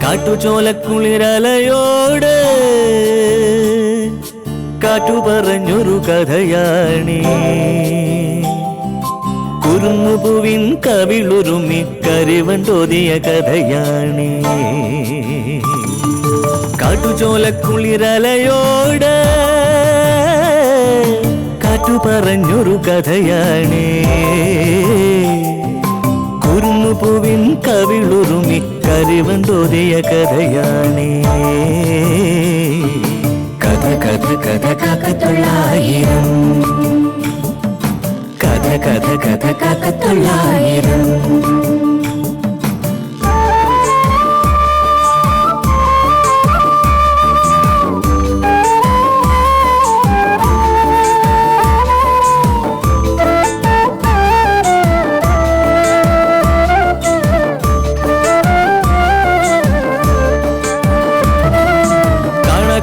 കാട്ടുചോലക്കുളിരലയോട് കാറ്റു പറഞ്ഞൊരു കഥയാണീ. കുരുന്നുപൂവിൻ കവിളുരുമി കരിവൻ തോതിയ കഥയാണീ. കാട്ടുചോലക്കുളിരലയോട് കാറ്റു പറഞ്ഞൊരു കഥയാണീ. കുരുന്നുപൂവിൻ കവിളുരുമി കരിവൻ തോതിയ കഥയാണീ. കഥ കഥ കഥ കാക്കത്തൊള്ളായിരം, കഥ കഥ കഥ കാക്കത്തൊള്ളായിരം.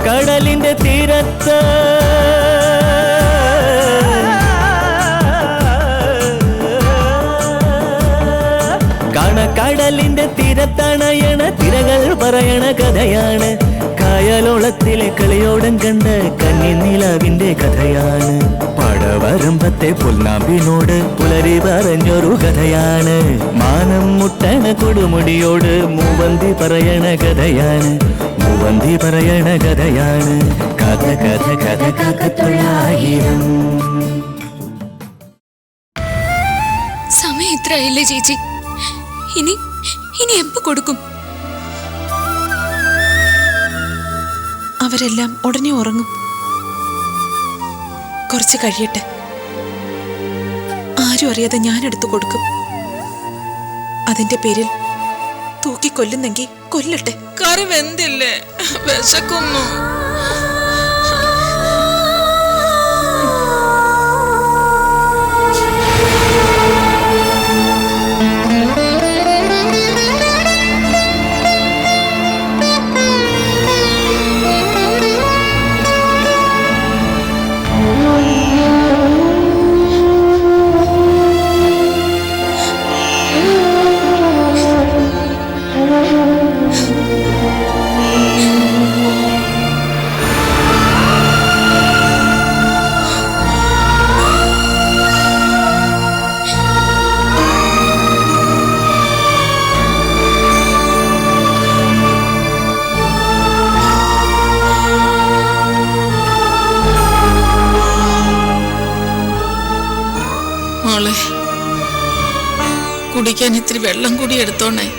കടലിന്റെ തീരത്ത് കടലിന്റെ തീരത്തണയണ തിരകൾ പറയണ കഥയാണ്. കായലോളത്തിലെ കളിയോടം കണ്ട കന്നിനിലാവിന്റെ കഥയാണ്. പടവരമ്പത്തെ പുൽനാമ്പിനോട് പുലരി പറഞ്ഞൊരു കഥയാണ്. മാനം മുട്ടണ കൊടുമുടിയോട് മൂവന്തി പറയണ കഥയാണ്. മൂവന്തി പറയണ കഥയാണ്. കഥ കഥ കഥ കാക്കത്തൊള്ളായിരം. സമയം ഇത്രയല്ലേ ചേച്ചി? ഇനി എപ്പോ കൊടുക്കും? അവരെല്ലാം ഉടനെ ഉറങ്ങും. കുറച്ച് കഴിയട്ടെ. ആരും അറിയാതെ ഞാൻ എടുത്തു കൊടുക്കും. അതിന്റെ പേരിൽ തൂക്കിക്കൊല്ലുന്നെങ്കിൽ കൊല്ലട്ടെ. കറി വെന്തില്ലേ? വിശക്കുന്നു. കുടിക്കാൻ ഇത്തിരി വെള്ളം കൂടി എടുത്തോണേ.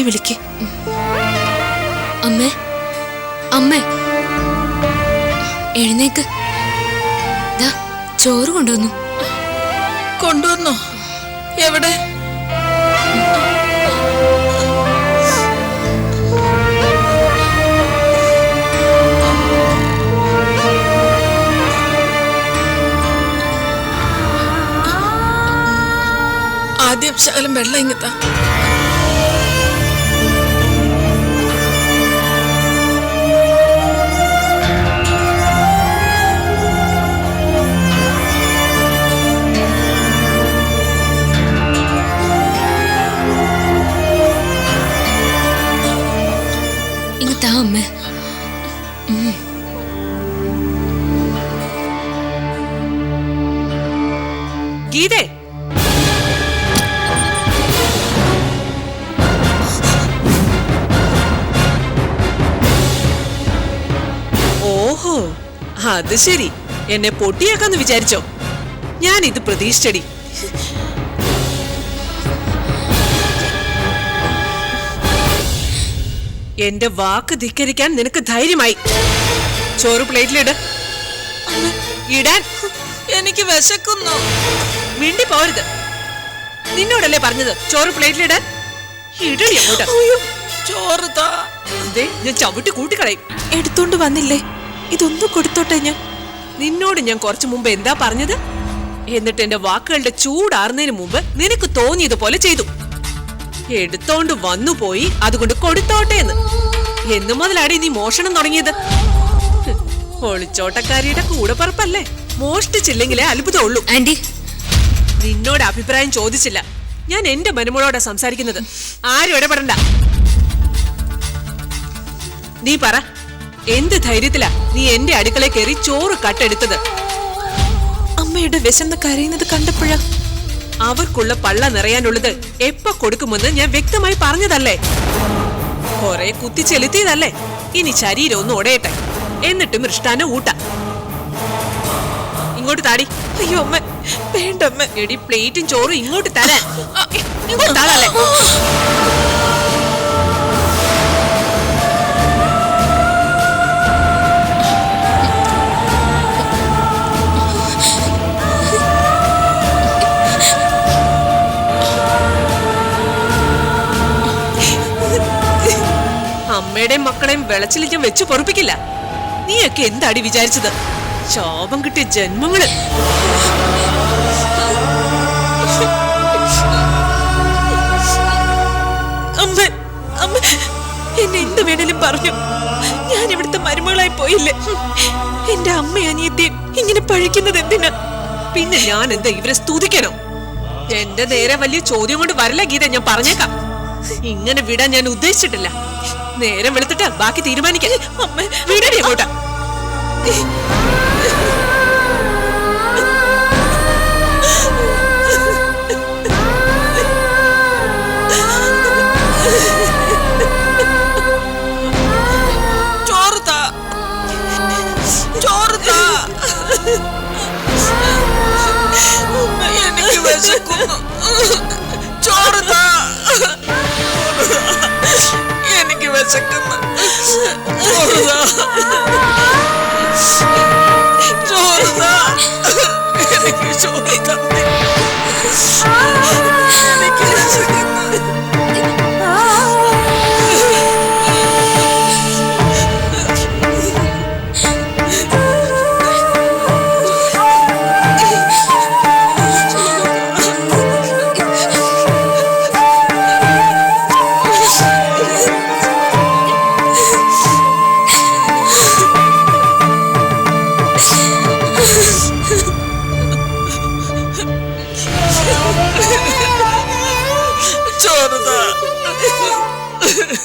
വിളിക്ക്. അമ്മേ, അമ്മേ, എഴുന്നേക്ക്. ദാ ചോറ് കൊണ്ടുവന്നു. കൊണ്ടുവന്നോ? എവിടെ? ആദ്യം ശകലം വെള്ളം ഇങ്ങത്താ. അമ്മേ, ഗീതേ, അത് ശരി, എന്നെ പൊട്ടിയാക്കാന്ന് വിചാരിച്ചോ? ഞാൻ ഇത് പ്രതീക്ഷിച്ചടി. എന്റെ വാക്ക് ധിക്കരിക്കാൻ നിനക്ക് ധൈര്യമായി. ചോറ് പ്ലേറ്റിലിട്. ഇടാൻ. എനിക്ക് വിശക്കുന്നു. മിണ്ടി പോരുത്. നിന്നോടല്ലേ പറഞ്ഞത് ചോറ് പ്ലേറ്റിലിടാൻ? ഇടടി അങ്ങോട്ട്. ചോറ് താ. ദേ, ഞാൻ ചവിട്ടി കൂട്ടിക്കളയും. എടുത്തോണ്ട് വന്നില്ലേ? ഇതൊന്നും കൊടുത്തോട്ടെ ഞാൻ. നിന്നോട് ഞാൻ കുറച്ചു മുമ്പ് എന്താ പറഞ്ഞത്? എന്നിട്ട് എന്റെ വാക്കുകളുടെ ചൂടാറുന്നതിന് മുമ്പ് നിനക്ക് തോന്നിയതുപോലെ ചെയ്തു. എടുത്തോണ്ട് വന്നു പോയി, അതുകൊണ്ട് കൊടുത്തോട്ടെ എന്ന് മുതലാടി നീ മോഷണം തുടങ്ങിയത്? ഒളിച്ചോട്ടക്കാരിയുടെ കൂടെ പറപ്പല്ലേ. മോഷ്ടിച്ചില്ലെങ്കിലേ അത്ഭുതമുള്ളൂ. ആന്റി, നിന്നോട് അഭിപ്രായം ചോദിച്ചില്ല. ഞാൻ എന്റെ മരുമോളോടാ സംസാരിക്കുന്നത്. ആരും ഇടപെടണ്ട. നീ പറ, എന്ത് ധൈര്യത്തിലാ നീ എന്റെ അടുക്കളയിൽ കയറി ചോറ് കട്ടെടുത്തത്? അമ്മയുടെ വിശന്ന് കരയുന്നത് കണ്ടപ്പോഴാ. അവർക്കുള്ള പള്ള നിറയാനുള്ളത് എപ്പോ കൊടുക്കുമെന്ന് ഞാൻ വ്യക്തമായി പറഞ്ഞതല്ലേ? കൊറേ കുത്തിച്ചെലുത്തിയതല്ലേ? ഇനി ശരീരം ഒന്ന് ഒടയട്ടെ, എന്നിട്ട് മൃഷ്ടാന ഊട്ട. ഇങ്ങോട്ട് താടി. അയ്യോ അമ്മ, വേണ്ട അമ്മ. എടി, പ്ലേറ്റും ചോറും ഇങ്ങോട്ട് തരാൻ. ഇങ്ങോട്ട് താളല്ലേ? അമ്മയുടെയും മക്കളെയും വെളച്ചിൽ ഞാൻ വെച്ചു പൊറപ്പിക്കില്ല. നീയൊക്കെ എന്താടി വിചാരിച്ചത്? ശാപം കിട്ടിയ ജന്മങ്ങള്. അമ്മ, അമ്മ എന്നെ എന്ത് വേണേലും പറഞ്ഞു. ഞാൻ ഇവിടുത്തെ മരുമകളായി പോയില്ലേ? എന്റെ അമ്മ അനിയത്തെ ഇങ്ങനെ പഴിക്കുന്നത് എന്തിനാ? പിന്നെ ഞാൻ എന്താ ഇവരെ സ്തുതിക്കണോ? എന്റെ നേരെ വലിയ ചോദ്യം കൊണ്ട് വരില്ല ഗീത, ഞാൻ പറഞ്ഞേക്കാം. ഇങ്ങനെ വിടാൻ ഞാൻ ഉദ്ദേശിച്ചിട്ടില്ല. നേരം വെളുത്തിട്ട് ബാക്കി തീരുമാനിക്കാം. അമ്മ വിടടി അങ്ങോട്ടാ. ചോറ് താ. ചോറ് താ. എനിക്ക് വിശക്കുന്നു. ചോറ് താ. എനിക്ക് വിശക്കുന്നു. ചോറ് താ. ചോറ് താ. എനിക്ക് ചോറ് തന്നെ. എനിക്ക് വിശക്കുന്നു.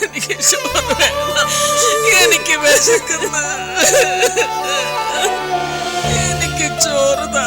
എനിക്ക് ചോറ് വേണം. എനിക്ക് വിശക്കുന്നു. എനിക്ക് ചോറ് താ.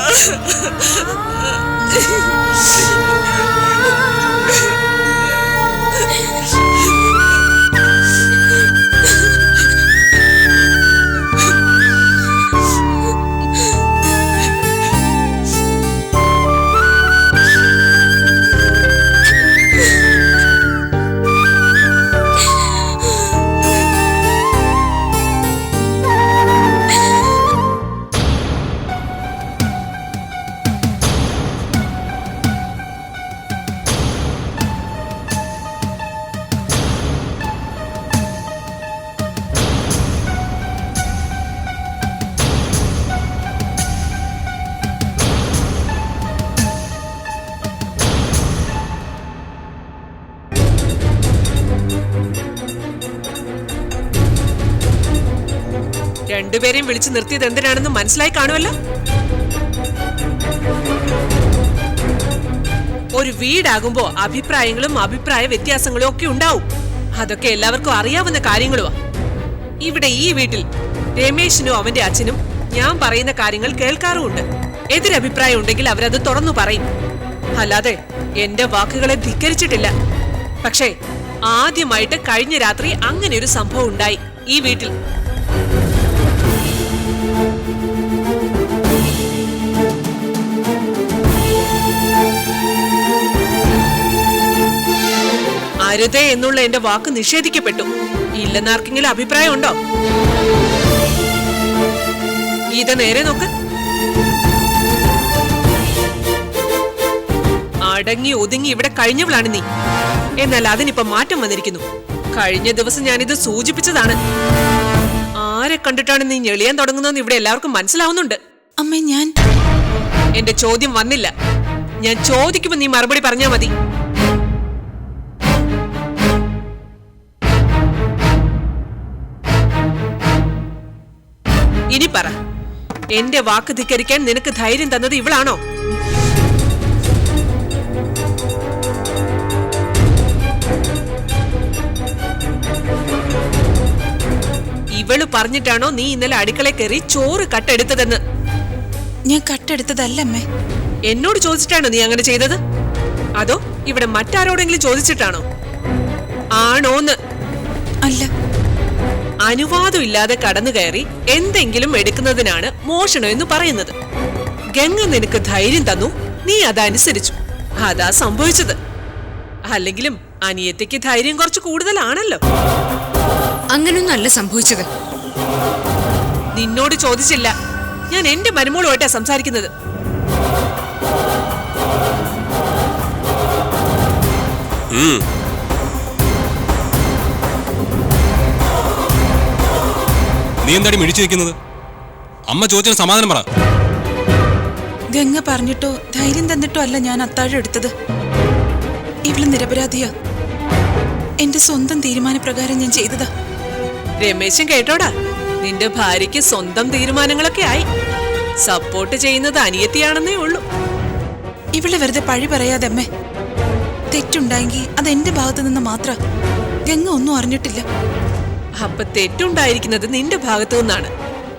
രണ്ടുപേരെയും വിളിച്ചു നിർത്തിയത് എന്തിനാണെന്ന് മനസ്സിലായി കാണുമല്ലോ. ഒരു വീടാകുമ്പോ അഭിപ്രായങ്ങളും അഭിപ്രായ വ്യത്യാസങ്ങളും ഒക്കെ ഉണ്ടാവും. അതൊക്കെ എല്ലാവർക്കും അറിയാവുന്ന കാര്യങ്ങളുമാ. ഇവിടെ ഈ വീട്ടിൽ രമേശിനും അവന്റെ അച്ഛനും ഞാൻ പറയുന്ന കാര്യങ്ങൾ കേൾക്കാറുമുണ്ട്. എതിരഭിപ്രായം ഉണ്ടെങ്കിൽ അവരത് തുറന്നു പറയും. അല്ലാതെ എന്റെ വാക്കുകളെ ധിക്കരിച്ചിട്ടില്ല. പക്ഷേ ആദ്യമായിട്ട് കഴിഞ്ഞ രാത്രി അങ്ങനെ ഒരു സംഭവം ഉണ്ടായി ഈ വീട്ടിൽ. അരുതേ എന്നുള്ള എന്റെ വാക്ക് നിഷേധിക്കപ്പെട്ടു. ഇല്ലെന്നാർക്കെങ്കിലും അഭിപ്രായം ഉണ്ടോ? ഗീത നേരെ നോക്ക്. അടങ്ങി ഒതുങ്ങി ഇവിടെ കഴിഞ്ഞവളാണ് നീ. എന്നാൽ അതിനിപ്പോ മാറ്റം വന്നിരിക്കുന്നു. കഴിഞ്ഞ ദിവസം ഞാനിത് സൂചിപ്പിച്ചതാണ്. ആരെ കണ്ടിട്ടാണ് നീ ഞെളിയാൻ തുടങ്ങുന്നതെന്ന് ഇവിടെ എല്ലാവർക്കും മനസ്സിലാവുന്നുണ്ട്. അമ്മ, ഞാൻ എന്റെ ചോദ്യം വന്നില്ല. ഞാൻ ചോദിക്കുമ്പോ നീ മറുപടി പറഞ്ഞാ മതി. ഇനി പറ, എന്റെ വാക്ക് ധിക്കരിക്കാൻ നിനക്ക് ധൈര്യം തന്നത് ഇവളാണോ? ഇവള് പറഞ്ഞിട്ടാണോ നീ ഇന്നലെ അടുക്കള കയറി ചോറ് കട്ടെടുത്തതെന്ന്? ഞാൻ കട്ടെടുത്തതല്ല അമ്മേ. എന്നോട് ചോദിച്ചിട്ടാണോ നീ അങ്ങനെ ചെയ്തത്? അതോ ഇവിടെ മറ്റാരോടെങ്കിലും ചോദിച്ചിട്ടാണോ? ആണോന്ന്? അല്ല. അനുവാദം ഇല്ലാതെ കടന്നു കയറി എന്തെങ്കിലും എടുക്കുന്നതിനാണ് മോഷണം എന്ന് പറയുന്നത്. ഗംഗ നിനക്ക് ധൈര്യം തന്നു, നീ അതനുസരിച്ചു. അതാ സംഭവിച്ചത്. അല്ലെങ്കിലും അനിയത്തിക്ക് ധൈര്യം കുറച്ച് കൂടുതലാണല്ലോ. അങ്ങനൊന്നും അല്ല സംഭവിച്ചത്. നിന്നോട് ചോദിച്ചില്ല, ഞാൻ എന്റെ മരുമോളുമായിട്ടാ സംസാരിക്കുന്നത്. നീ എന്താടി മിഴിച്ചു നിൽക്കുന്നത്? അമ്മ ചോദിച്ചതിന് സമാധാനം പറ. ഗംഗ പറഞ്ഞിട്ടോ ധൈര്യം തന്നിട്ടോ അല്ല ഞാൻ അത്താഴം എടുത്തത്. ഇവള് നിരപരാധിയാ. എന്റെ സ്വന്തം തീരുമാനപ്രകാരം ഞാൻ ചെയ്തതാ. രമേശൻ കേട്ടോടാ, നിന്റെ ഭാര്യയ്ക്ക് സ്വന്തം തീരുമാനങ്ങളൊക്കെ ആയി. സപ്പോർട്ട് ചെയ്യുന്നത് അനിയത്തിയാണെന്നേ ഉള്ളൂ. ഇവളെ വെറുതെ പഴി പറയാതെ അമ്മേ. തെറ്റുണ്ടായെങ്കിൽ അത് എന്റെ ഭാഗത്തു നിന്ന് മാത്ര. ഗംഗ ഒന്നും അറിഞ്ഞിട്ടില്ല. അപ്പൊ തെറ്റുണ്ടായിരിക്കുന്നത് നിന്റെ ഭാഗത്തു നിന്നാണ്.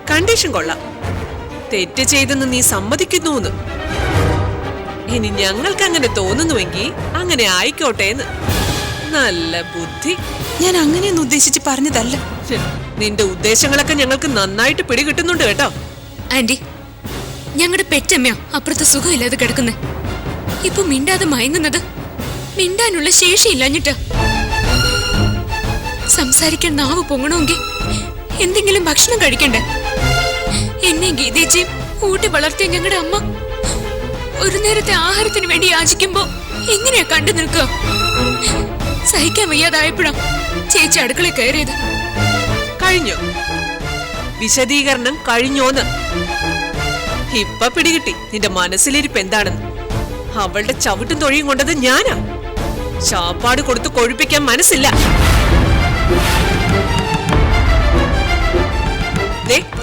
കണ്ടീഷൻ കൊള്ളാം. തെറ്റ് ചെയ്തെന്ന് നീ സമ്മതിക്കുന്നു. ഇനി ഞങ്ങൾക്ക് അങ്ങനെ തോന്നുന്നുവെങ്കിൽ അങ്ങനെ ആയിക്കോട്ടെ എന്ന്. നല്ല ബുദ്ധി. ഞാൻ അങ്ങനെയൊന്നും ഉദ്ദേശിച്ച് പറഞ്ഞതല്ല. നിന്റെ ഉദ്ദേശങ്ങളൊക്കെ ഞങ്ങൾക്ക് നന്നായിട്ട് പിടികിട്ടുന്നുണ്ട് കേട്ടോ. ആന്റി, ഞങ്ങളുടെ പെറ്റമ്മയോ അപ്പുറത്ത് സുഖമില്ലാതെ കിടക്കുന്നേ. ഇപ്പൊ മിണ്ടാതെ മയങ്ങുന്നത് മിണ്ടാനുള്ള ശേഷിയില്ലാഞ്ഞിട്ടാ. സംസാരിക്കാൻ നാവ് പൊങ്ങണമെങ്കിൽ എന്തെങ്കിലും ഭക്ഷണം കഴിക്കണ്ടേ? എന്നെ ഗീതേച്ചിയും ഊട്ടി വളർത്തിയ ഞങ്ങളുടെ അമ്മ ഒരു നേരത്തെ ആഹാരത്തിന് വേണ്ടി യാചിക്കുമ്പോ എങ്ങനെയാ കണ്ടു നിൽക്കുക? സഹിക്കാൻ വയ്യാതായപ്പോഴാ ചേച്ചി അടുക്കളയിൽ കയറിയത്. കഴിഞ്ഞോ? വിശദീകരണം കഴിഞ്ഞോന്ന്? ഇപ്പൊ പിടികിട്ടി നിന്റെ മനസ്സിലിരിപ്പ് എന്താണെന്ന്. അവളുടെ ചവിട്ടും തൊഴിയും കൊണ്ടത് ഞാനാ. ചാപ്പാട് കൊടുത്ത് കൊഴുപ്പിക്കാൻ മനസ്സില്ല.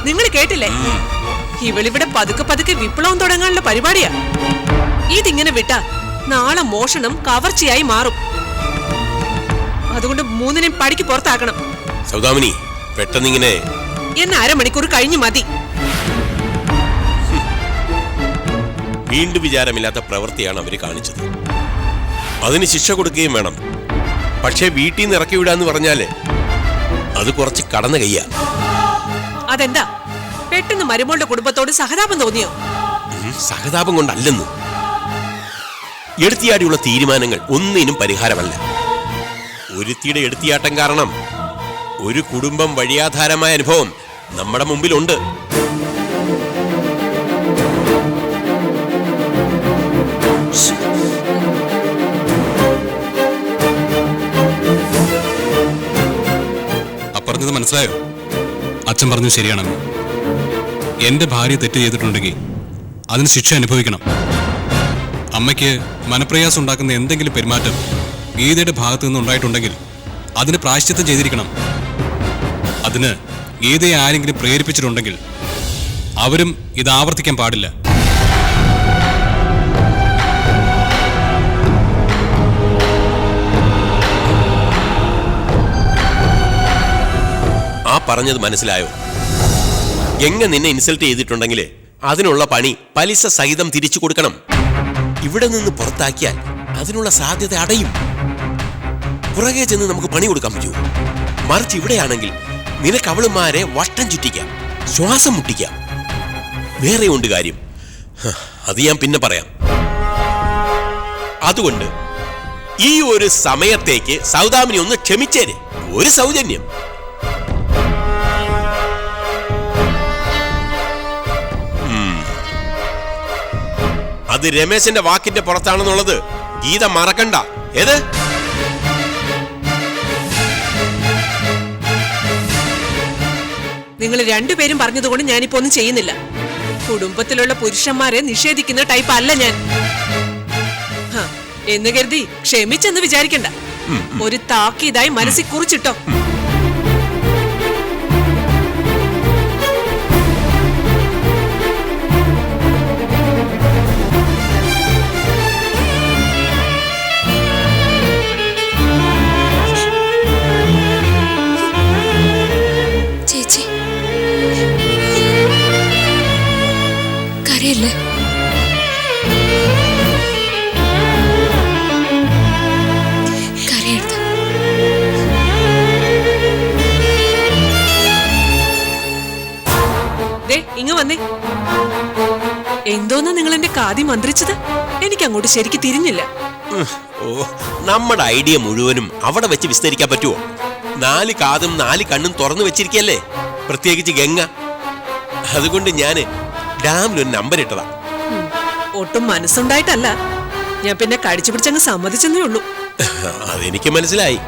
നിങ്ങൾ കേട്ടില്ലേ? ഇവളിവിടെ പതുക്കെ പതുക്കെ വിപ്ലവം തുടങ്ങാനുള്ള പരിപാടിയാ. ഇതിങ്ങനെ വിട്ടാ നാളെ മോഷണം കവർച്ചയായി മാറും. അതുകൊണ്ട് മൂന്നിനെയും പടിക്ക് പുറത്താക്കണം. സൗദാമിനി, പെട്ടെന്നിങ്ങനെ എന്നെ അരമണിക്കൂർ കഴിഞ്ഞു മതി. വീണ്ടും വിചാരമില്ലാത്ത പ്രവൃത്തിയാണ് അവര് കാണിച്ചത്. അതിന് ശിക്ഷ കൊടുക്കുകയും വേണം. പക്ഷേ വീട്ടിൽ നിന്ന് ഇറക്കി വിടാന്ന് പറഞ്ഞാല് അത് കുറച്ച് കടന്നു കയ്യാ. അതെന്താ പെട്ടെന്ന് മരുമോളുടെ കുടുംബത്തോട് സഹതാപം തോന്നിയോ? സഹതാപം കൊണ്ടല്ലെന്ന്. എടുത്തിയാടിയുള്ള തീരുമാനങ്ങൾ ഒന്നിനും പരിഹാരമല്ല. ഒരുത്തിയുടെ എടുത്തിയാട്ടം കാരണം ഒരു കുടുംബം വഴിയാധാരമായ അനുഭവം നമ്മുടെ മുമ്പിലുണ്ട്. അപ്പറഞ്ഞത് മനസ്സിലായോ? അച്ഛൻ പറഞ്ഞു ശരിയാണെന്ന്. എന്റെ ഭാര്യ തെറ്റ് ചെയ്തിട്ടുണ്ടെങ്കിൽ അതിന് ശിക്ഷ അനുഭവിക്കണം. അമ്മയ്ക്ക് മനപ്രയാസം ഉണ്ടാക്കുന്ന എന്തെങ്കിലും പെരുമാറ്റം ഗീതയുടെ ഭാഗത്തു നിന്ന് ഉണ്ടായിട്ടുണ്ടെങ്കിൽ അതിന് പ്രായശ്ചിത്തം ചെയ്തിരിക്കണം. അതിന് ഗീതയെ ആരെങ്കിലും പ്രേരിപ്പിച്ചിട്ടുണ്ടെങ്കിൽ അവരും ഇത് ആവർത്തിക്കാൻ പാടില്ല. ആ പറഞ്ഞത് മനസ്സിലായോ? ഗംഗ നിന്നെ ഇൻസൾട്ട് ചെയ്തിട്ടുണ്ടെങ്കിൽ അതിനുള്ള പണി പലിശ സഹിതം തിരിച്ചു കൊടുക്കണം. ഇവിടെ നിന്ന് പുറത്താക്കിയാൽ അതിനുള്ള സാധ്യത അടയും. പുറകെ ചെന്ന് നമുക്ക് പണി കൊടുക്കാൻ പറ്റൂ. മറിച്ച് ഇവിടെയാണെങ്കിൽ നിനക്ക് അവളുമാരെ വട്ടം ചുറ്റിക്കാം, ശ്വാസം മുട്ടിക്കാം. വേറെ ഉണ്ട് കാര്യം, അത് ഞാൻ പിന്നെ പറയാം. അതുകൊണ്ട് ഈ ഒരു സമയത്തേക്ക് സൗദാമിനി ഒന്ന് ക്ഷമിച്ചേര്. ഒരു സൗജന്യം. അത് രമേശന്റെ വാക്കിന്റെ പുറത്താണെന്നുള്ളത് ഗീത മറക്കണ്ട. ഏത്? നിങ്ങൾ രണ്ടുപേരും പറഞ്ഞതുകൊണ്ട് ഞാനിപ്പോ ഒന്നും ചെയ്യുന്നില്ല. കുടുംബത്തിലുള്ള പുരുഷന്മാരെ നിഷേധിക്കുന്ന ടൈപ്പ് അല്ല ഞാൻ. എന്ന് കരുതി ക്ഷമിച്ചെന്ന് വിചാരിക്കണ്ട. ഒരു താക്കീതായി മനസ്സിൽ കുറിച്ചിട്ടോ. ചേച്ചി കരയല്ലേ? കരയരുത്. ഇങ്ങ് വന്നേ. എന്തോന്നാ നിങ്ങൾ എന്റെ കാതി മന്ത്രിച്ചത്? എനിക്ക് അങ്ങോട്ട് ശരിക്ക് തിരിഞ്ഞില്ല. ഓ, നമ്മുടെ ഐഡിയ മുഴുവനും അവിടെ വെച്ച് വിസ്തരിക്കാൻ പറ്റുമോ? 4 കാതും 4 കണ്ണും തുറന്നു വെച്ചിരിക്കല്ലേ, പ്രത്യേകിച്ച് ഗംഗ. അതുകൊണ്ട് ഞാന് ഡാമിലൊരു നമ്പർ ഇട്ടതാ. ഒട്ടും മനസ്സുണ്ടായിട്ടല്ല, ഞാൻ പിന്നെ കടിച്ചു പിടിച്ചങ്ങ് സമ്മതിച്ചെന്നേ ഉള്ളൂ. അതെനിക്ക് മനസ്സിലായി.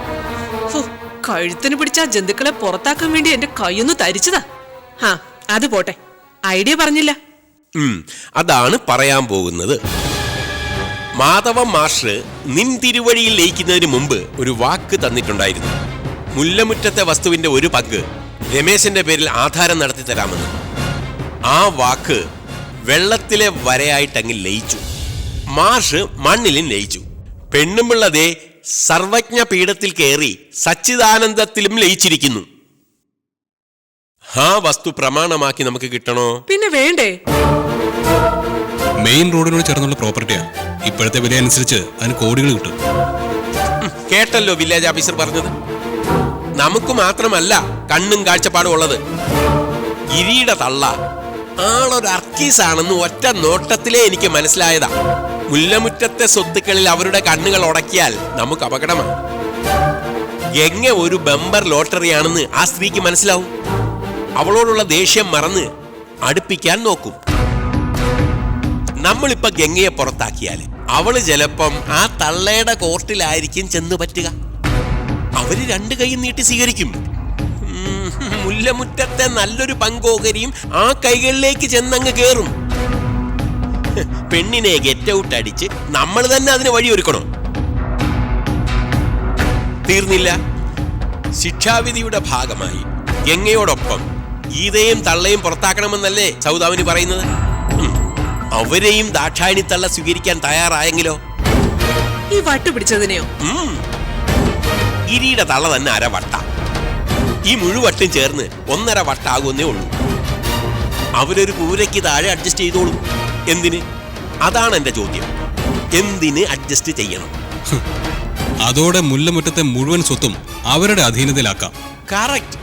കഴുത്തിന് പിടിച്ച ആ ജന്തുക്കളെ പുറത്താക്കാൻ വേണ്ടി എന്റെ കൈയൊന്ന് തരിച്ചതാ. അത് പോട്ടെ, ഐഡിയ പറഞ്ഞില്ല. അതാണ് പറയാൻ പോകുന്നത്. മാധവൻ മാസ്റ്റർ നിൻ തിരുവഴിയിൽ ലയിക്കുന്നതിന് മുമ്പ് ഒരു വാക്ക് തന്നിട്ടുണ്ടായിരുന്നു. മുല്ലമുറ്റത്തെ വസ്തുവിന്റെ ഒരു പങ്ക് രമേശന്റെ പേരിൽ ആധാരം നടത്തി തരാമെന്ന്. ആ വാക്ക് വെള്ളത്തിലെ വരയായിട്ടങ്ങ് ലയിച്ചു. മാഷ് മണ്ണിലും ലയിച്ചു. പെണ്ണുമ്പിള്ളതേ സർവജ്ഞ പീഠത്തിൽ കയറി സച്ചിദാനന്ദത്തിലും ലയിച്ചിരിക്കുന്നു. ആ വസ്തു പ്രമാണമാക്കി നമുക്ക് കിട്ടണോ? പിന്നെ വേണ്ടേ? മെയിൻ റോഡിനോട് ചേർന്നുള്ള പ്രോപ്പർട്ടിയാണ്. ഇപ്പോഴത്തെ വില അനുസരിച്ച് അതിന് കോടികൾ കിട്ടും. കേട്ടല്ലോ വില്ലേജ് ഓഫീസർ പറഞ്ഞത്. നമുക്ക് മാത്രമല്ല കണ്ണും കാഴ്ചപ്പാടും ഉള്ളത്. ഗിരിയുടെ തള്ള ആളൊരു അർക്കീസാണെന്ന് ഒറ്റ നോട്ടത്തിലേ എനിക്ക് മനസ്സിലായതാ. മുല്ലമുറ്റത്തെ സ്വത്തുക്കളിൽ അവരുടെ കണ്ണുകൾ ഉടക്കിയാൽ നമുക്ക് അപകടമാണ്. ഗംഗ ഒരു ബമ്പർ ലോട്ടറിയാണെന്ന് ആ സ്ത്രീക്ക് മനസ്സിലാവും. അവളോടുള്ള ദേഷ്യം മറന്ന് അടുപ്പിക്കാൻ നോക്കും. നമ്മളിപ്പോ ഗംഗയെ പുറത്താക്കിയാൽ അവള് ചിലപ്പം ആ തള്ളയുടെ കോർട്ടിലായിരിക്കും ചെന്ന് പറ്റുക. അവര് 2 കൈയും നീട്ടി സ്വീകരിക്കും. മുല്ലമുറ്റത്തെ നല്ലൊരു പങ്കോകരിയും ആ കൈകളിലേക്ക് ചെന്നങ്ങ് കേറും. പെണ്ണിനെ ഗെറ്റ് ഔട്ട് അടിച്ച് നമ്മൾ തന്നെ അതിന് വഴിയൊരുക്കണം. തീർന്നില്ല. ശിക്ഷാവിധിയുടെ ഭാഗമായി ഗംഗയോടൊപ്പം ഗീതയും തള്ളയും പുറത്താക്കണമെന്നല്ലേ സൗദാമിനി പറയുന്നത്? അവരെയും ദാക്ഷായണി തള്ള സ്വീകരിക്കാൻ തയ്യാറായെങ്കിലോ? ഈ വട്ട് പിടിച്ചതിനെയോ? ഗിരിയുടെ തള്ള തന്നെ 1/2 വട്ട. ഈ മുഴുവട്ടും ചേർന്ന് 1.5 വട്ടാകുന്നേ ഉള്ളൂ. അവരൊരു കൂരയ്ക്ക് താഴെ അഡ്ജസ്റ്റ് ചെയ്തോളൂ. എന്തിന്? അതാണ് എന്റെ ചോദ്യം. എന്തിന് അഡ്ജസ്റ്റ് ചെയ്യണം? അതോടെ മുല്ലമുറ്റത്തെ മുഴുവൻ സ്വത്തും അവരുടെ അധീനതയിലാക്കാം. കറക്റ്റ്.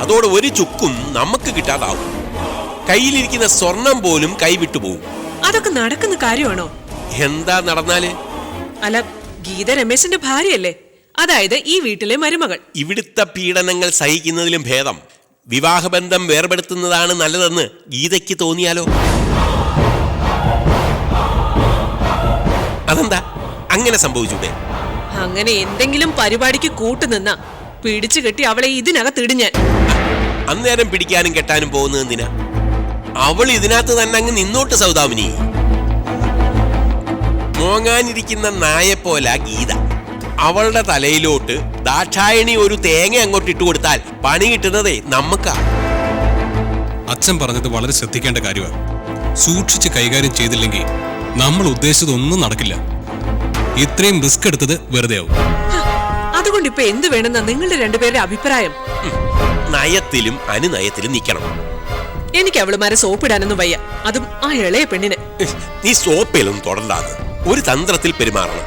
അതോടെ ഒരു ചുക്കും നമുക്ക് കിട്ടാതാവും. കയ്യിലിരിക്കുന്ന സ്വർണം പോലും കൈവിട്ടു പോവും. അതൊക്കെ നടക്കുന്ന കാര്യമാണോ? എന്താ നടന്നാല്? അല്ല, ഗീത രമേശന്റെ ഭാര്യയല്ലേ? അതായത് ഈ വീട്ടിലെ മരുമകൾ. ഇവിടുത്തെ പീഡനങ്ങൾ സഹിക്കുന്നതിലും ഭേദം വിവാഹബന്ധം വേർപെടുത്തുന്നതാണ് നല്ലതെന്ന് ഗീതയ്ക്ക് തോന്നിയാലോ? അതെന്താ അങ്ങനെ സംഭവിച്ചൂടെ? അങ്ങനെ എന്തെങ്കിലും പരിപാടിക്ക് കൂട്ടുനിന്ന പിടിച്ചു കെട്ടി അവളെ ഇതിനകത്തിടും ഞാൻ. അന്നേരം പിടിക്കാനും കെട്ടാനും പോകുന്നത് എന്തിനാ? അവൾ ഇതിനകത്ത് തന്നെ അങ്ങ് നിന്നോട്ട് സൗദാമിനി. മോങ്ങാനിരിക്കുന്ന നായെപ്പോല ഗീത. അവളുടെ തലയിലോട്ട് ദാക്ഷായണി ഒരു തേങ്ങ അങ്ങോട്ട് ഇട്ടു കൊടുത്താൽ പണി കിട്ടുന്നതേ നമുക്കാ. അച്ഛൻ പറഞ്ഞത് വളരെ ശ്രദ്ധിക്കേണ്ട കാര്യമാണ്. സൂക്ഷിച്ച് കൈകാര്യം ചെയ്തില്ലെങ്കിൽ നമ്മൾ ഉദ്ദേശിച്ചതൊന്നും നടക്കില്ല. ഇത്രയും റിസ്ക് എടുത്തത് വെറുതെ ആവും. അതുകൊണ്ട് ഇപ്പൊ എന്ത് വേണമെന്നാ നിങ്ങളുടെ രണ്ടുപേരുടെ അഭിപ്രായം? നയത്തിലും അനുനയത്തിലും നിൽക്കണം. എനിക്ക് അവളുമാരെ സോപ്പിടാനൊന്നും വയ്യ, അതും ആ ഇളയ പെണ്ണിന്. നീ സോപ്പിലൊന്നും തൊടണ്ടാന്ന്. ഒരു തന്ത്രത്തിൽ പെരുമാറണം.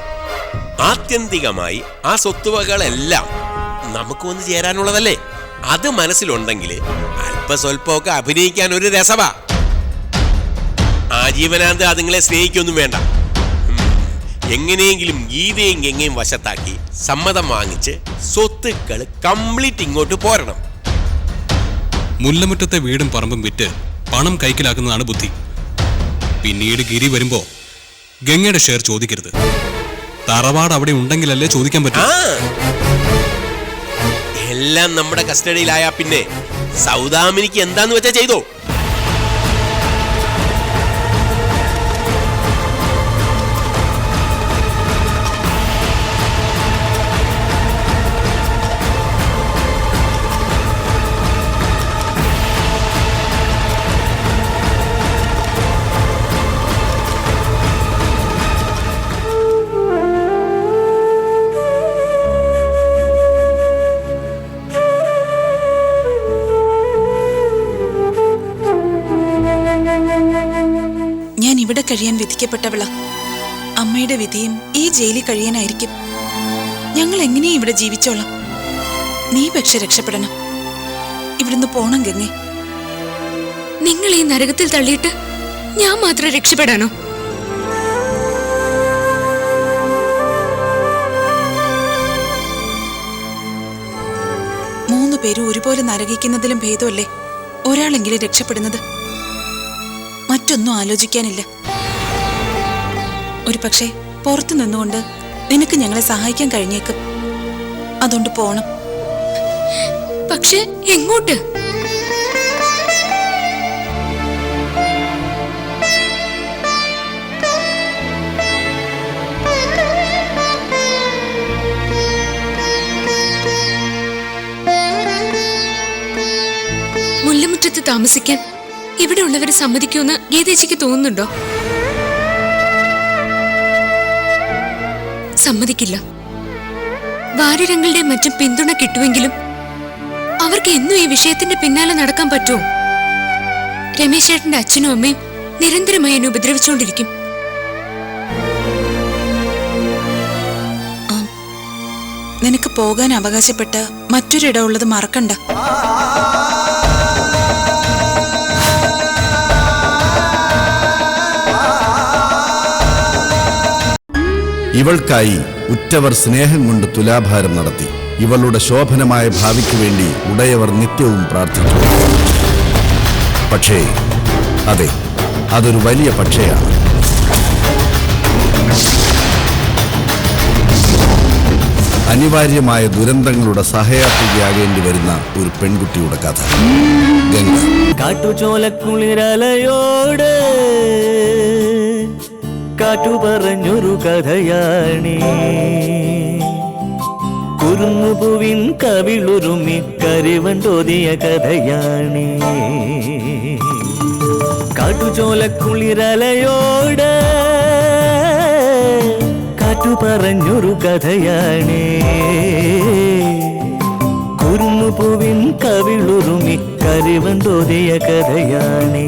ആത്യന്തികമായി ആ സ്വത്തുവകളെല്ലാം നമുക്ക് വന്ന് ചേരാനുള്ളതല്ലേ? അത് മനസ്സിലുണ്ടെങ്കിൽ അല്പസ്വല്പമൊക്കെ അഭിനയിക്കാൻ ഒരു രസവാ. ആജീവനാന്ത അതുങ്ങളെ സ്നേഹിക്കൊന്നും വേണ്ട. എങ്ങനെയെങ്കിലും ഗീതയും ഗംഗയും വശത്താക്കി സമ്മതം വാങ്ങിച്ച് സ്വത്തുക്കൾ കംപ്ലീറ്റ് ഇങ്ങോട്ട് പോരണം. മുല്ലമുറ്റത്തെ വീടും പറമ്പും വിറ്റ് പണം കൈക്കലാക്കുന്നതാണ് ബുദ്ധി. പിന്നീട് ഗിരി വരുമ്പോ ഗംഗയുടെ ഷെയർ ചോദിക്കരുത്. തറവാട് അവിടെ ഉണ്ടെങ്കിലല്ലേ ചോദിക്കാൻ പറ്റൂ. എല്ലാം നമ്മുടെ കസ്റ്റഡിയിലായ പിന്നെ സൗദാമിനിക്ക് എന്താന്ന് വെച്ചാ ചെയ്തോ. ഞാൻ ഇവിടെ കഴിയാൻ വിധിക്കപ്പെട്ടവളാ. അമ്മയുടെ വിധിയും ഈ ജയിലിൽ കഴിയാനായിരിക്കും. ഞങ്ങൾ എങ്ങനെയും ഇവിടെ ജീവിച്ചോളാം. നീ പക്ഷെ രക്ഷപ്പെടണം. ഇവിടുന്ന് പോണം ഗംഗേ. നിങ്ങൾ ഈ നരകത്തിൽ തള്ളിയിട്ട് ഞാൻ മാത്രം രക്ഷപ്പെടാനോ? മൂന്ന് പേരും ഒരുപോലെ നരകിക്കുന്നതിലും ഭേദമല്ലേ ഒരാളെങ്കിലും രക്ഷപ്പെടുന്നത്. മറ്റൊന്നും ആലോചിക്കാനില്ല. ഒരു പക്ഷേ പുറത്തു നിന്നുകൊണ്ട് നിനക്ക് ഞങ്ങളെ സഹായിക്കാൻ കഴിഞ്ഞേക്കും. അതുകൊണ്ട് പോണം. പക്ഷെ എങ്ങോട്ട്? മുല്ലമുറ്റത്ത് താമസിക്കാൻ ഇവിടെ ഉള്ളവര് സമ്മതിക്കുമെന്ന് ഗീതേച്ചിക്ക് തോന്നുന്നുണ്ടോ? സമ്മതിക്കില്ല. വാര്യരങ്ങളുടെയും മറ്റും പിന്തുണ കിട്ടുമെങ്കിലും അവർക്ക് എന്നും ഈ വിഷയത്തിന്റെ പിന്നാലെ നടക്കാൻ പറ്റുമോ? രമേശ് ചേട്ടന്റെ അച്ഛനും അമ്മയും നിരന്തരമായി എന്നെ ഉപദ്രവിച്ചുകൊണ്ടിരിക്കും. നിനക്ക് പോകാൻ അവകാശപ്പെട്ട മറ്റൊരിടം ഉള്ളത് മറക്കണ്ട. ഇവൾക്കായി ഉറ്റവർ സ്നേഹം കൊണ്ട് തുലാഭാരം നടത്തി. ഇവളുടെ ശോഭനമായ ഭാവിക്ക് വേണ്ടി ഉടയവർ നിത്യവും പ്രാർത്ഥിച്ചു. പക്ഷേ അതെ, അതൊരു വലിയ പക്ഷേയാണ്. അനിവാര്യമായ ദുരന്തങ്ങളുടെ സഹയാത്രികയാകേണ്ടി വരുന്ന ഒരു പെൺകുട്ടിയുടെ കഥ ഗംഗ. കാട്ടുചോലക്കുളിരലയോട് കാറ്റു പറഞ്ഞൊരു കഥയാണേ. കുറുന്നുപൂവിൻ കവിളുരുമി കരിവണ്ടോതിയ കഥയാണേ. കാട്ടുചോലക്കുളിരലയോട് കാറ്റു പറഞ്ഞൊരു കഥയാണേ. കുറുന്നുപൂവിൻ കവിളുരുമി കരിവണ്ടോതിയ കഥയാണേ.